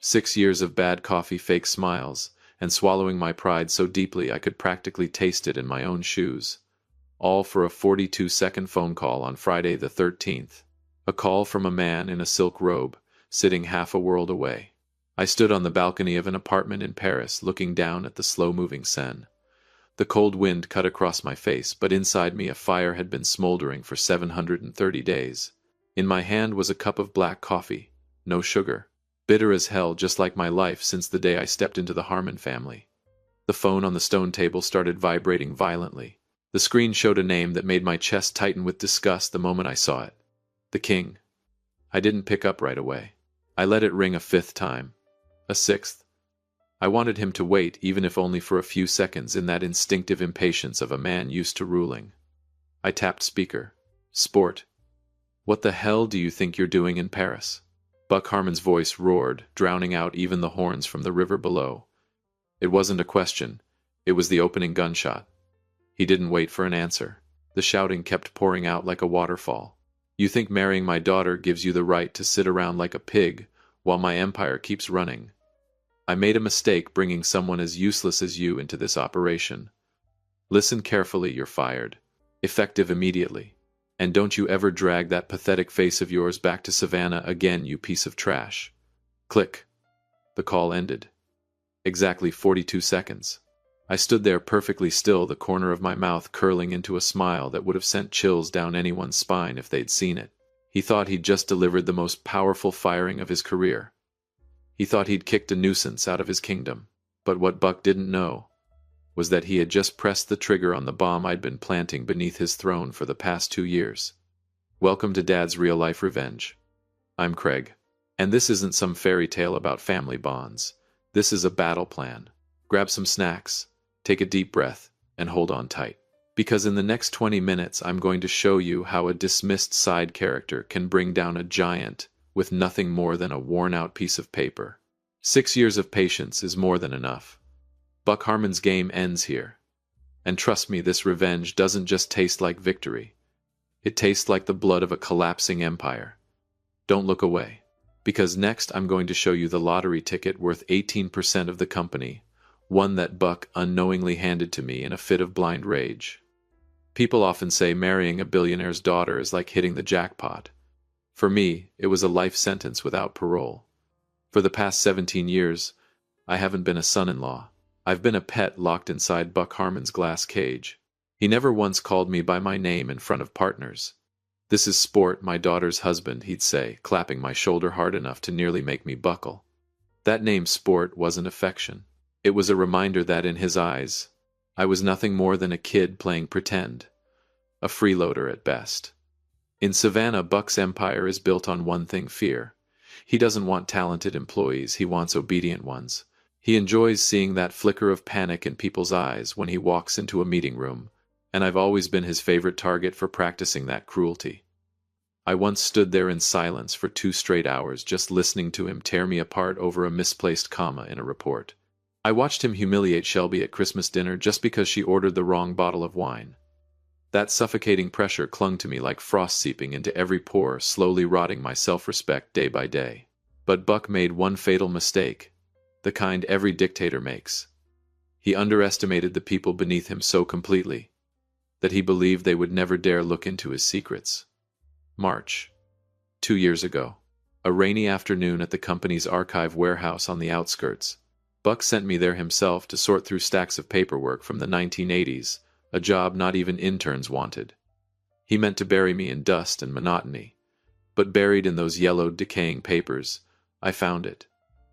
6 years of bad coffee, fake smiles, and swallowing my pride so deeply I could practically taste it in my own shoes. All for a 42-second phone call on Friday the 13th. A call from a man in a silk robe, sitting half a world away. I stood on the balcony of an apartment in Paris, looking down at the slow-moving Seine. The cold wind cut across my face, but inside me a fire had been smoldering for 730 days. In my hand was a cup of black coffee, no sugar. Bitter as hell, just like my life since the day I stepped into the Harmon family. The phone on the stone table started vibrating violently. The screen showed a name that made my chest tighten with disgust the moment I saw it. The King. I didn't pick up right away. I let it ring a fifth time. A sixth. I wanted him to wait, even if only for a few seconds, in that instinctive impatience of a man used to ruling. I tapped speaker. Sport. What the hell do you think you're doing in Paris? Buck Harmon's voice roared, drowning out even the horns from the river below. It wasn't a question. It was the opening gunshot. He didn't wait for an answer. The shouting kept pouring out like a waterfall. You think marrying my daughter gives you the right to sit around like a pig while my empire keeps running? I made a mistake bringing someone as useless as you into this operation. Listen carefully, you're fired. Effective immediately. And don't you ever drag that pathetic face of yours back to Savannah again, you piece of trash. Click. The call ended. Exactly 42 seconds. I stood there perfectly still, the corner of my mouth curling into a smile that would have sent chills down anyone's spine if they'd seen it. He thought he'd just delivered the most powerful firing of his career. He thought he'd kicked a nuisance out of his kingdom. But what Buck didn't know was that he had just pressed the trigger on the bomb I'd been planting beneath his throne for the past 2 years. Welcome to Dad's real-life revenge. I'm Craig. And this isn't some fairy tale about family bonds. This is a battle plan. Grab some snacks, take a deep breath, and hold on tight. Because in the next 20 minutes I'm going to show you how a dismissed side character can bring down a giant with nothing more than a worn-out piece of paper. 6 years of patience is more than enough. Buck Harmon's game ends here. And trust me, this revenge doesn't just taste like victory. It tastes like the blood of a collapsing empire. Don't look away. Because next I'm going to show you the lottery ticket worth 18% of the company, one that Buck unknowingly handed to me in a fit of blind rage. People often say marrying a billionaire's daughter is like hitting the jackpot. For me, it was a life sentence without parole. For the past 17 years, I haven't been a son-in-law. I've been a pet locked inside Buck Harmon's glass cage. He never once called me by my name in front of partners. This is Sport, my daughter's husband, he'd say, clapping my shoulder hard enough to nearly make me buckle. That name Sport wasn't affection. It was a reminder that in his eyes, I was nothing more than a kid playing pretend. A freeloader at best. In Savannah, Buck's empire is built on one thing: fear. He doesn't want talented employees, he wants obedient ones. He enjoys seeing that flicker of panic in people's eyes when he walks into a meeting room, and I've always been his favorite target for practicing that cruelty. I once stood there in silence for 2 straight hours just listening to him tear me apart over a misplaced comma in a report. I watched him humiliate Shelby at Christmas dinner just because she ordered the wrong bottle of wine. That suffocating pressure clung to me like frost seeping into every pore, slowly rotting my self-respect day by day. But Buck made one fatal mistake. The kind every dictator makes. He underestimated the people beneath him so completely that he believed they would never dare look into his secrets. March. 2 years ago. A rainy afternoon at the company's archive warehouse on the outskirts. Buck sent me there himself to sort through stacks of paperwork from the 1980s, a job not even interns wanted. He meant to bury me in dust and monotony. But buried in those yellowed, decaying papers, I found it.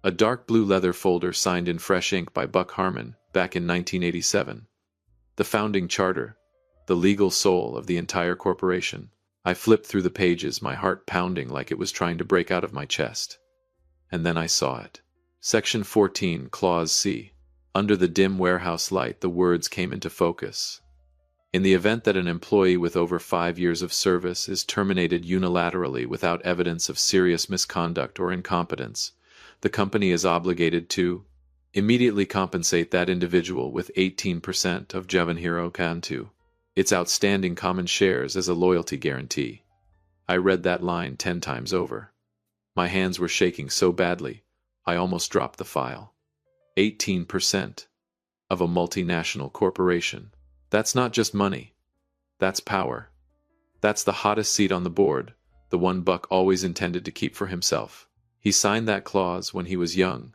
A dark blue leather folder signed in fresh ink by Buck Harmon back in 1987. The founding charter, the legal soul of the entire corporation. I flipped through the pages, my heart pounding like it was trying to break out of my chest. And then I saw it. Section 14, Clause C. Under the dim warehouse light, the words came into focus. In the event that an employee with over 5 years of service is terminated unilaterally without evidence of serious misconduct or incompetence, the company is obligated to immediately compensate that individual with 18% of Javanhiro Cantu, its outstanding common shares, as a loyalty guarantee. I read that line 10 times over. My hands were shaking so badly, I almost dropped the file. 18% of a multinational corporation. That's not just money. That's power. That's the hottest seat on the board, the one Buck always intended to keep for himself. He signed that clause when he was young,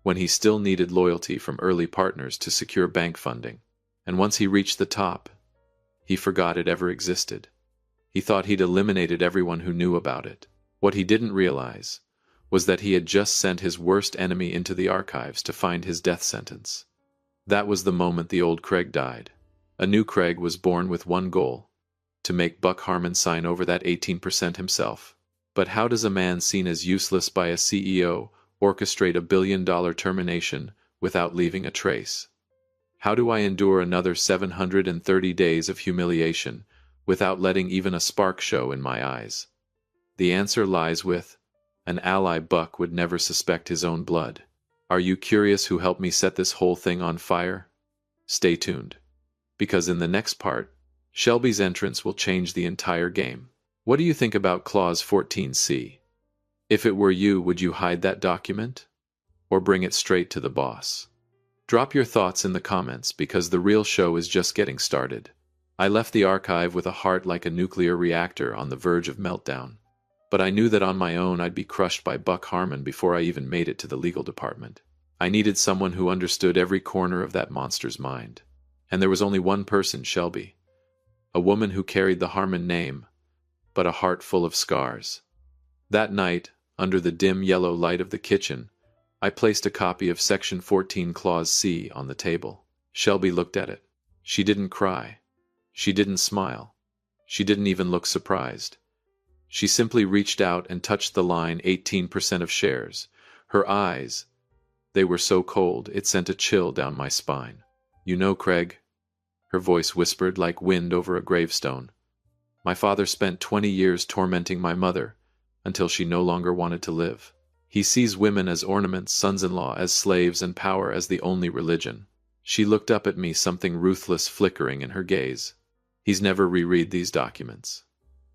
when he still needed loyalty from early partners to secure bank funding. And once he reached the top, he forgot it ever existed. He thought he'd eliminated everyone who knew about it. What he didn't realize was that he had just sent his worst enemy into the archives to find his death sentence. That was the moment the old Craig died. A new Craig was born with one goal: to make Buck Harmon sign over that 18% himself. But how does a man seen as useless by a CEO orchestrate a billion-dollar termination without leaving a trace? How do I endure another 730 days of humiliation without letting even a spark show in my eyes? The answer lies with an ally Buck would never suspect his own blood. Are you curious who helped me set this whole thing on fire? Stay tuned, because in the next part, Shelby's entrance will change the entire game. What do you think about Clause 14C? If it were you, would you hide that document? Or bring it straight to the boss? Drop your thoughts in the comments, because the real show is just getting started. I left the archive with a heart like a nuclear reactor on the verge of meltdown. But I knew that on my own I'd be crushed by Buck Harmon before I even made it to the legal department. I needed someone who understood every corner of that monster's mind. And there was only one person, Shelby. A woman who carried the Harmon name, but a heart full of scars. That night, under the dim yellow light of the kitchen, I placed a copy of Section 14 Clause C on the table. Shelby looked at it. She didn't cry. She didn't smile. She didn't even look surprised. She simply reached out and touched the line 18% of shares. Her eyes, they were so cold it sent a chill down my spine. You know, Craig, her voice whispered like wind over a gravestone, my father spent 20 years tormenting my mother until she no longer wanted to live. He sees women as ornaments, sons-in-law as slaves, and power as the only religion. She looked up at me, something ruthless flickering in her gaze. He's never reread these documents.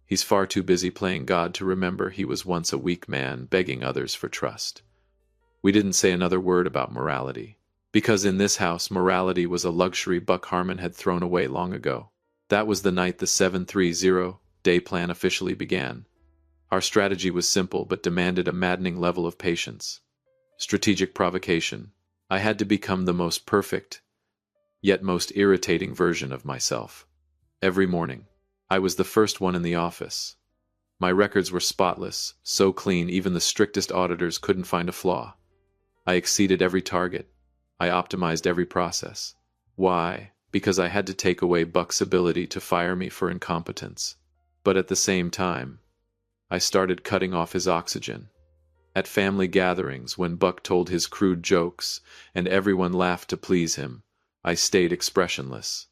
He's far too busy playing God to remember he was once a weak man begging others for trust. We didn't say another word about morality, because in this house morality was a luxury Buck Harmon had thrown away long ago. That was the night the 730-day plan officially began. Our strategy was simple but demanded a maddening level of patience. Strategic provocation. I had to become the most perfect, yet most irritating version of myself. Every morning, I was the first one in the office. My records were spotless, so clean even the strictest auditors couldn't find a flaw. I exceeded every target. I optimized every process. Why? Because I had to take away Buck's ability to fire me for incompetence. But at the same time, I started cutting off his oxygen. At family gatherings, when Buck told his crude jokes and everyone laughed to please him, I stayed expressionless.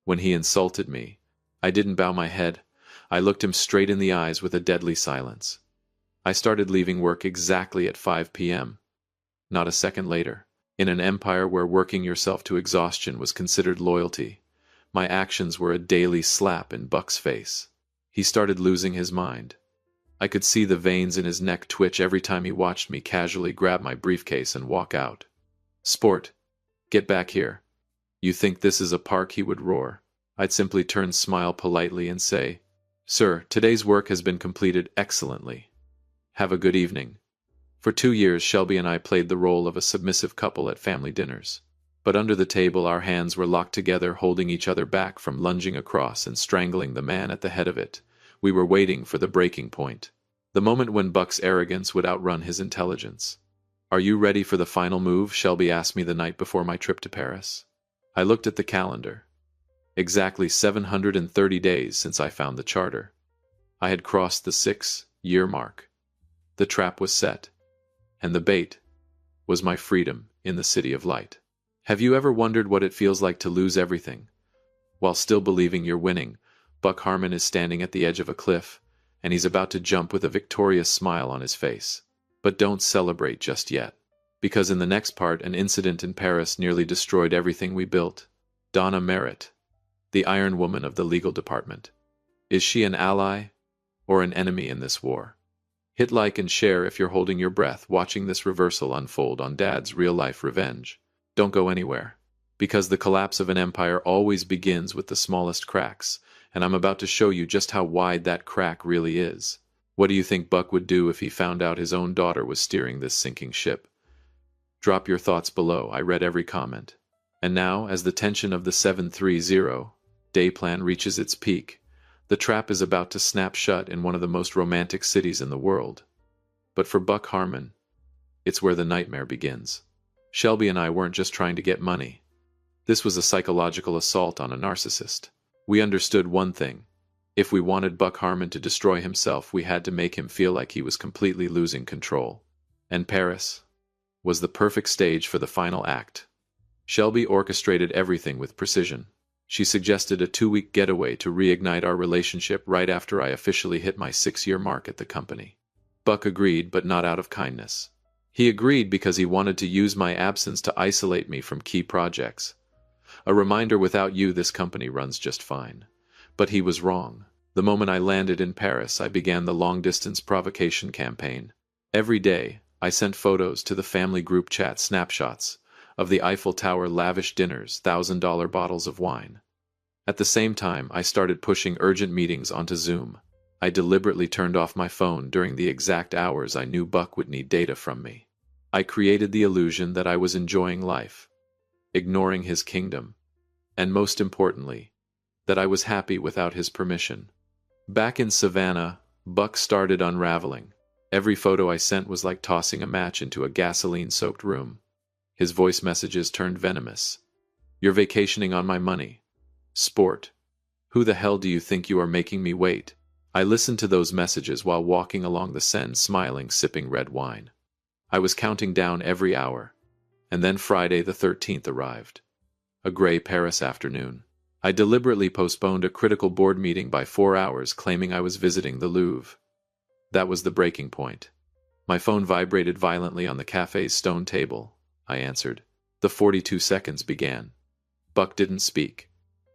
When he insulted me, I didn't bow my head. I looked him straight in the eyes with a deadly silence. I started leaving work exactly at 5 p.m. Not a second later. In an empire where working yourself to exhaustion was considered loyalty, my actions were a daily slap in Buck's face. He started losing his mind. I could see the veins in his neck twitch every time he watched me casually grab my briefcase and walk out. "Sport, get back here. You think this is a park?" he would roar. I'd simply turn, smile politely, and say, "Sir, today's work has been completed excellently. Have a good evening." For 2 years, Shelby and I played the role of a submissive couple at family dinners. But under the table, our hands were locked together, holding each other back from lunging across and strangling the man at the head of it. We were waiting for the breaking point. The moment when Buck's arrogance would outrun his intelligence. "Are you ready for the final move?" Shelby asked me the night before my trip to Paris. I looked at the calendar. Exactly 730 days since I found the charter. I had crossed the 6-year mark. The trap was set. And the bait was my freedom in the City of Light. Have you ever wondered what it feels like to lose everything, while still believing you're winning? Buck Harmon is standing at the edge of a cliff, and he's about to jump with a victorious smile on his face. But don't celebrate just yet, because in the next part, an incident in Paris nearly destroyed everything we built. Donna Merritt, the Iron Woman of the legal department. Is she an ally or an enemy in this war? Hit like and share if you're holding your breath watching this reversal unfold on Dad's real-life revenge. Don't go anywhere. Because the collapse of an empire always begins with the smallest cracks, and I'm about to show you just how wide that crack really is. What do you think Buck would do if he found out his own daughter was steering this sinking ship? Drop your thoughts below. I read every comment. And now, as the tension of the 730 day plan reaches its peak, the trap is about to snap shut in one of the most romantic cities in the world. But for Buck Harmon, it's where the nightmare begins. Shelby and I weren't just trying to get money. This was a psychological assault on a narcissist. We understood one thing. If we wanted Buck Harmon to destroy himself, we had to make him feel like he was completely losing control. And Paris was the perfect stage for the final act. Shelby orchestrated everything with precision. She suggested a 2-week getaway to reignite our relationship right after I officially hit my 6-year mark at the company. Buck agreed, but not out of kindness. He agreed because he wanted to use my absence to isolate me from key projects. A reminder, without you, this company runs just fine. But he was wrong. The moment I landed in Paris, I began the long-distance provocation campaign. Every day, I sent photos to the family group chat, snapshots of the Eiffel Tower lavish dinners, $1,000 bottles of wine. At the same time, I started pushing urgent meetings onto Zoom. I deliberately turned off my phone during the exact hours I knew Buck would need data from me. I created the illusion that I was enjoying life, ignoring his kingdom, and most importantly, that I was happy without his permission. Back in Savannah, Buck started unraveling. Every photo I sent was like tossing a match into a gasoline-soaked room. His voice messages turned venomous. "You're vacationing on my money. Sport. Who the hell do you think you are, making me wait?" I listened to those messages while walking along the Seine, smiling, sipping red wine. I was counting down every hour. And then Friday the 13th arrived. A gray Paris afternoon. I deliberately postponed a critical board meeting by 4 hours, claiming I was visiting the Louvre. That was the breaking point. My phone vibrated violently on the cafe's stone table. I answered. The 42 seconds began. Buck didn't speak.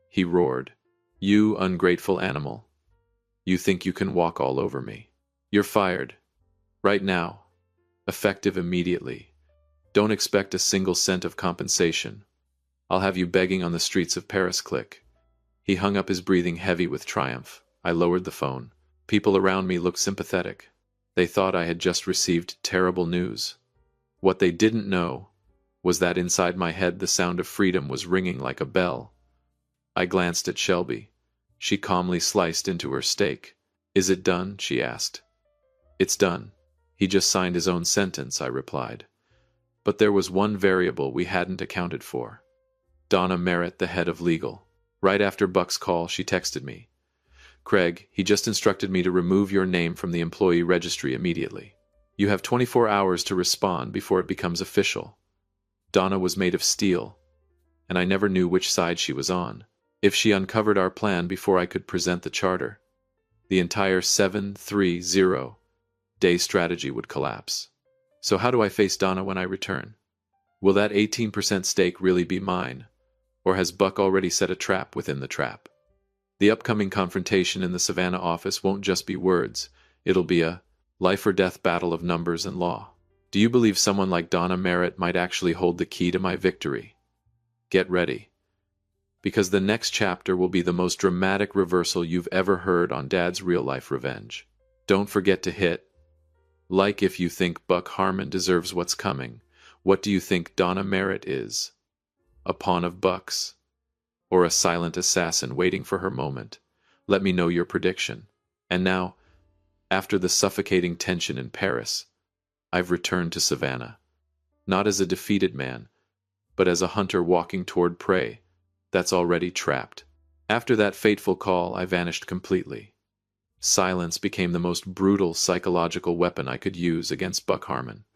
He roared. "You ungrateful animal. You think you can walk all over me? You're fired. Right now. Effective immediately. Don't expect a single cent of compensation. I'll have you begging on the streets of Paris." Click. He hung up, his breathing heavy with triumph. I lowered the phone. People around me looked sympathetic. They thought I had just received terrible news. What they didn't know was that inside my head the sound of freedom was ringing like a bell. I glanced at Shelby. She calmly sliced into her steak. "Is it done?" she asked. "It's done. He just signed his own sentence," I replied. But there was one variable we hadn't accounted for. Donna Merritt, the head of legal. Right after Buck's call, she texted me. "Craig, he just instructed me to remove your name from the employee registry immediately. You have 24 hours to respond before it becomes official." Donna was made of steel, and I never knew which side she was on. If she uncovered our plan before I could present the charter, the entire 730-day strategy would collapse. So how do I face Donna when I return? Will that 18% stake really be mine? Or has Buck already set a trap within the trap? The upcoming confrontation in the Savannah office won't just be words. It'll be a life-or-death battle of numbers and law. Do you believe someone like Donna Merritt might actually hold the key to my victory? Get ready. Because the next chapter will be the most dramatic reversal you've ever heard on Dad's real-life revenge. Don't forget to hit like if you think Buck Harmon deserves what's coming. What do you think Donna Merritt is? A pawn of Buck's? Or a silent assassin waiting for her moment? Let me know your prediction. And now, after the suffocating tension in Paris, I've returned to Savannah. Not as a defeated man, but as a hunter walking toward prey that's already trapped. After that fateful call, I vanished completely. Silence became the most brutal psychological weapon I could use against Buck Harmon.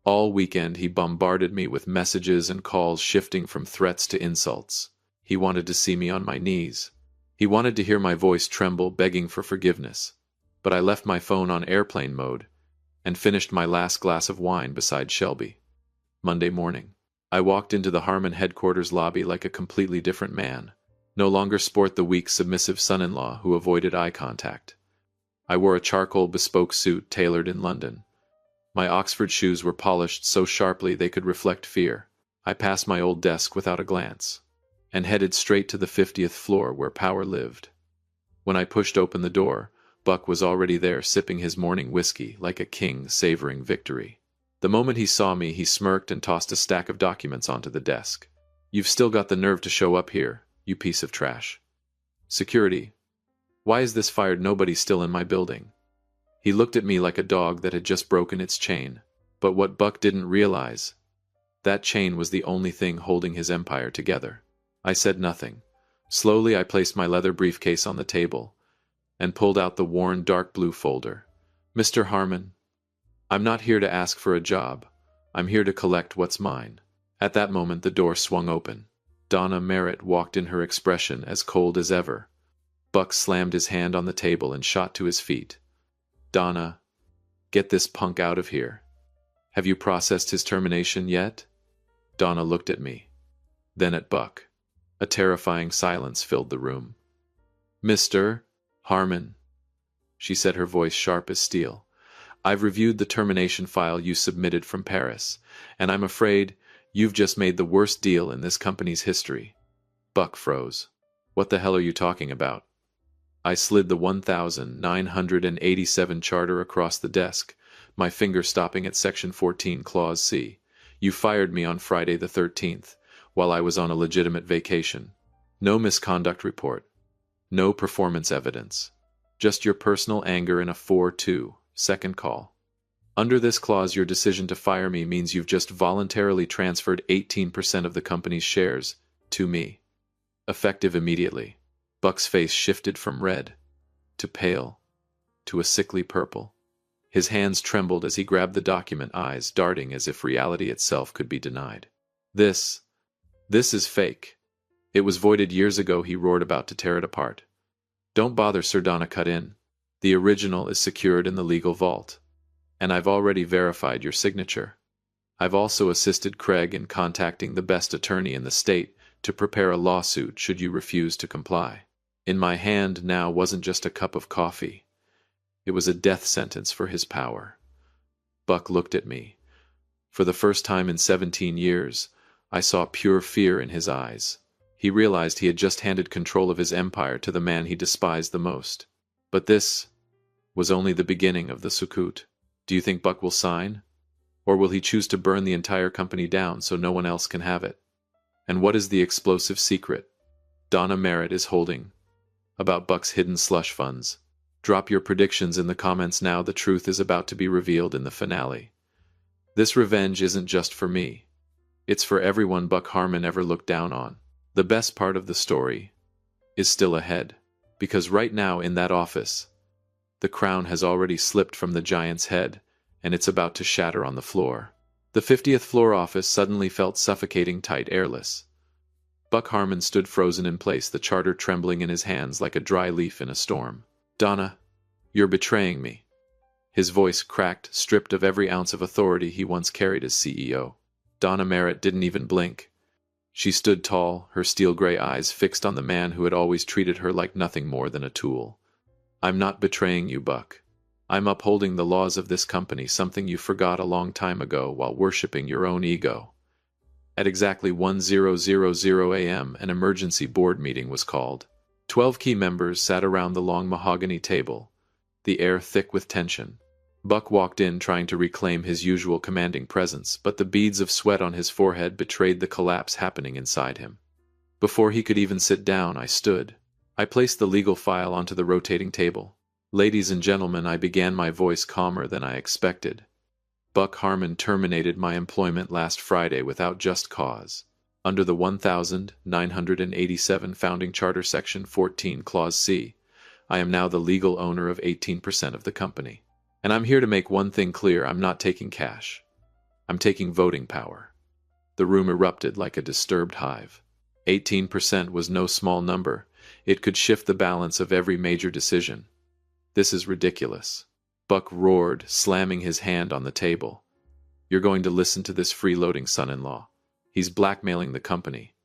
All weekend he bombarded me with messages and calls, shifting from threats to insults. He wanted to see me on my knees. He wanted to hear my voice tremble, begging for forgiveness. But I left my phone on airplane mode and finished my last glass of wine beside Shelby. Monday morning, I walked into the Harmon headquarters lobby like a completely different man. No longer sport the weak, submissive son-in-law who avoided eye contact. I wore a charcoal bespoke suit tailored in London. My Oxford shoes were polished so sharply they could reflect fear. I passed my old desk without a glance, and headed straight to the 50th floor where power lived. When I pushed open the door, Buck was already there sipping his morning whiskey like a king savoring victory. The moment he saw me, he smirked and tossed a stack of documents onto the desk. "You've still got the nerve to show up here, you piece of trash. Security. Why is this fired nobody still in my building?" He looked at me like a dog that had just broken its chain. But what Buck didn't realize, that chain was the only thing holding his empire together. I said nothing. Slowly I placed my leather briefcase on the table and pulled out the worn dark blue folder. "Mr. Harmon, I'm not here to ask for a job. I'm here to collect what's mine." At that moment the door swung open. Donna Merritt walked in, her expression as cold as ever. Buck slammed his hand on the table and shot to his feet. "Donna, get this punk out of here. Have you processed his termination yet?" Donna looked at me, then at Buck. A terrifying silence filled the room. "Mr. Harmon," she said, her voice sharp as steel, "I've reviewed the termination file you submitted from Paris, and I'm afraid you've just made the worst deal in this company's history." Buck froze. "What the hell are you talking about?" I slid the 1987 charter across the desk, my finger stopping at Section 14, Clause C. "You fired me on Friday the 13th, while I was on a legitimate vacation. No misconduct report. No performance evidence. Just your personal anger in a 4-2 second call. Under this clause, your decision to fire me means you've just voluntarily transferred 18% of the company's shares to me. Effective immediately." Buck's face shifted from red to pale to a sickly purple. His hands trembled as he grabbed the document, eyes darting as if reality itself could be denied. This is fake. It was voided years ago," he roared, about to tear it apart. "Don't bother, Sir," Donna cut in. "The original is secured in the legal vault. And I've already verified your signature. I've also assisted Craig in contacting the best attorney in the state to prepare a lawsuit should you refuse to comply. In my hand now wasn't just a cup of coffee. It was a death sentence for his power." Buck looked at me. For the first time in 17 years, I saw pure fear in his eyes. He realized he had just handed control of his empire to the man he despised the most. But this was only the beginning of the Sukut. Do you think Buck will sign? Or will he choose to burn the entire company down so no one else can have it? And what is the explosive secret Donna Merritt is holding about Buck's hidden slush funds? Drop your predictions in the comments now. The truth is about to be revealed in the finale. This revenge isn't just for me. It's for everyone Buck Harmon ever looked down on. The best part of the story is still ahead, because right now in that office, the crown has already slipped from the giant's head, and it's about to shatter on the floor. The 50th floor office suddenly felt suffocating tight, airless. Buck Harmon stood frozen in place, the charter trembling in his hands like a dry leaf in a storm. "Donna, you're betraying me." His voice cracked, stripped of every ounce of authority he once carried as CEO. Donna Merritt didn't even blink. She stood tall, her steel-gray eyes fixed on the man who had always treated her like nothing more than a tool. "I'm not betraying you, Buck. I'm upholding the laws of this company, something you forgot a long time ago while worshipping your own ego." At exactly 10:00 a.m., an emergency board meeting was called. 12 key members sat around the long mahogany table, the air thick with tension. Buck walked in trying to reclaim his usual commanding presence, but the beads of sweat on his forehead betrayed the collapse happening inside him. Before he could even sit down, I stood. I placed the legal file onto the rotating table. "Ladies and gentlemen," I began, my voice calmer than I expected. "Buck Harmon terminated my employment last Friday without just cause. Under the 1987 Founding Charter Section 14, Clause C, I am now the legal owner of 18% of the company. And I'm here to make one thing clear: I'm not taking cash. I'm taking voting power." The room erupted like a disturbed hive. 18% was no small number. It could shift the balance of every major decision. "This is ridiculous," Buck roared, slamming his hand on the table. "You're going to listen to this freeloading son-in-law. He's blackmailing the company."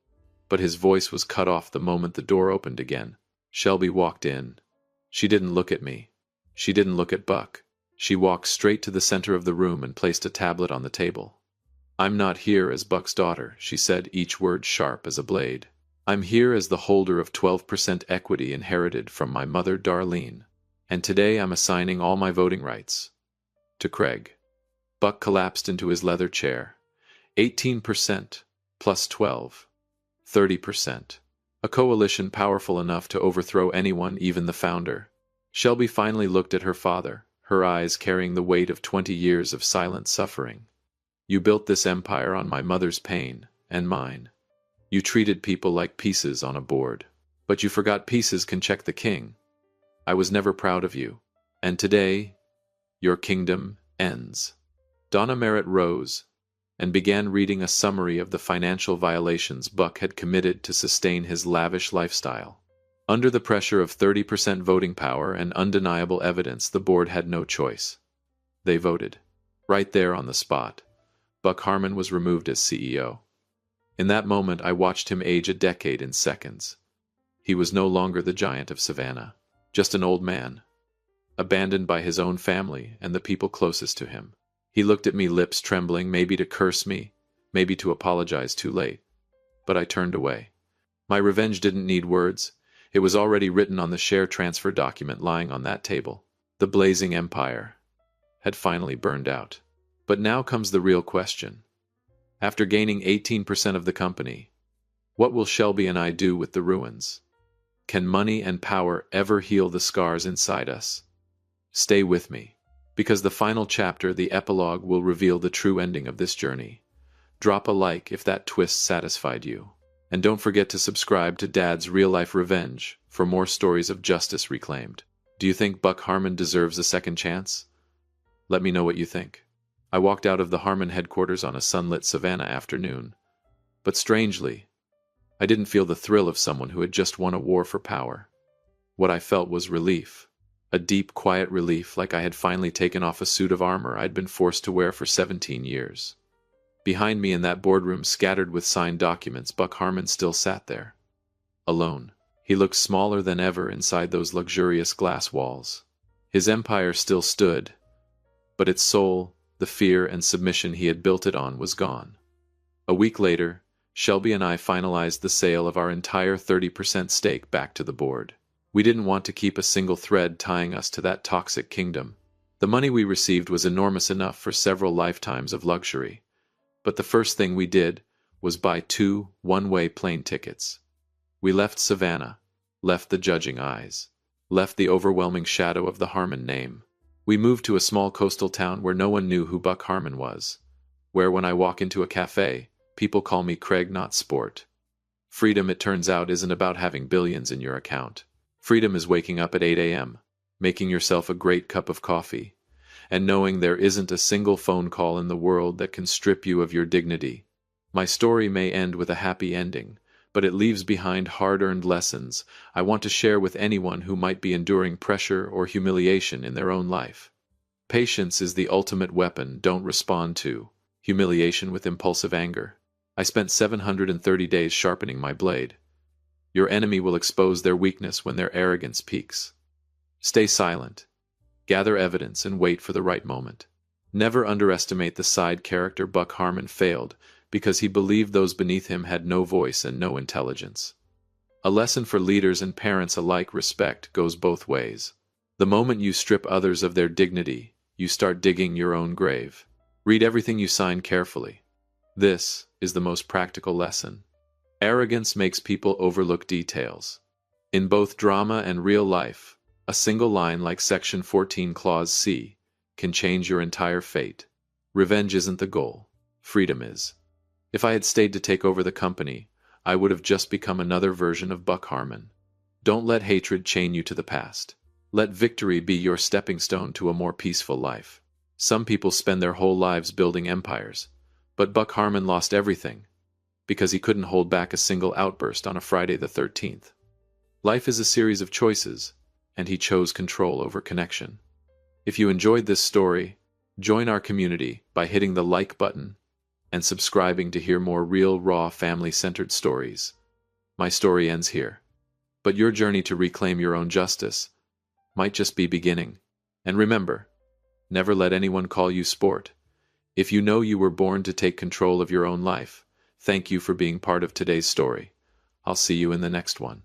But his voice was cut off the moment the door opened again. Shelby walked in. She didn't look at me. She didn't look at Buck. She walked straight to the center of the room and placed a tablet on the table. "I'm not here as Buck's daughter," she said, each word sharp as a blade. "I'm here as the holder of 12% equity inherited from my mother Darlene. And today I'm assigning all my voting rights to Craig." Buck collapsed into his leather chair. 18% plus 12. 30%. A coalition powerful enough to overthrow anyone, even the founder. Shelby finally looked at her father, her eyes carrying the weight of 20 years of silent suffering. "You built this empire on my mother's pain, and mine. You treated people like pieces on a board. But you forgot pieces can check the king. I was never proud of you. And today, your kingdom ends." Donna Merritt rose and began reading a summary of the financial violations Buck had committed to sustain his lavish lifestyle. Under the pressure of 30% voting power and undeniable evidence, the board had no choice. They voted. Right there on the spot, Buck Harmon was removed as CEO. In that moment, I watched him age a decade in seconds. He was no longer the giant of Savannah, just an old man, abandoned by his own family and the people closest to him. He looked at me, lips trembling, maybe to curse me, maybe to apologize too late. But I turned away. My revenge didn't need words. It was already written on the share transfer document lying on that table. The blazing empire had finally burned out. But now comes the real question. After gaining 18% of the company, what will Shelby and I do with the ruins? Can money and power ever heal the scars inside us? Stay with me, because the final chapter, the epilogue, will reveal the true ending of this journey. Drop a like if that twist satisfied you. And don't forget to subscribe to Dad's Real Life Revenge for more stories of justice reclaimed. Do you think Buck Harmon deserves a second chance? Let me know what you think. I walked out of the Harmon headquarters on a sunlit Savannah afternoon. But strangely, I didn't feel the thrill of someone who had just won a war for power. What I felt was relief. A deep, quiet relief, like I had finally taken off a suit of armor I'd been forced to wear for 17 years. Behind me in that boardroom, scattered with signed documents, Buck Harmon still sat there. Alone. He looked smaller than ever inside those luxurious glass walls. His empire still stood, but its soul, the fear and submission he had built it on, was gone. A week later, Shelby and I finalized the sale of our entire 30% stake back to the board. We didn't want to keep a single thread tying us to that toxic kingdom. The money we received was enormous enough for several lifetimes of luxury. But the first thing we did was buy 2 one-way plane tickets. We left Savannah, left the judging eyes, left the overwhelming shadow of the Harmon name. We moved to a small coastal town where no one knew who Buck Harmon was, where when I walk into a cafe, people call me Craig, not Sport. Freedom, it turns out, isn't about having billions in your account. Freedom is waking up at 8 a.m., making yourself a great cup of coffee, and knowing there isn't a single phone call in the world that can strip you of your dignity. My story may end with a happy ending, but it leaves behind hard-earned lessons I want to share with anyone who might be enduring pressure or humiliation in their own life. Patience is the ultimate weapon. Don't respond to humiliation with impulsive anger. I spent 730 days sharpening my blade. Your enemy will expose their weakness when their arrogance peaks. Stay silent. Gather evidence and wait for the right moment. Never underestimate the side character. Buck Harmon failed because he believed those beneath him had no voice and no intelligence. A lesson for leaders and parents alike: respect goes both ways. The moment you strip others of their dignity, you start digging your own grave. Read everything you sign carefully. This is the most practical lesson. Arrogance makes people overlook details. In both drama and real life, a single line like Section 14 Clause C can change your entire fate. Revenge isn't the goal. Freedom is. If I had stayed to take over the company, I would have just become another version of Buck Harmon. Don't let hatred chain you to the past. Let victory be your stepping stone to a more peaceful life. Some people spend their whole lives building empires, but Buck Harmon lost everything because he couldn't hold back a single outburst on a Friday the 13th. Life is a series of choices, and he chose control over connection. If you enjoyed this story, join our community by hitting the like button and subscribing to hear more real, raw, family-centered stories. My story ends here, but your journey to reclaim your own justice might just be beginning. And remember, never let anyone call you sport. If you know you were born to take control of your own life, thank you for being part of today's story. I'll see you in the next one.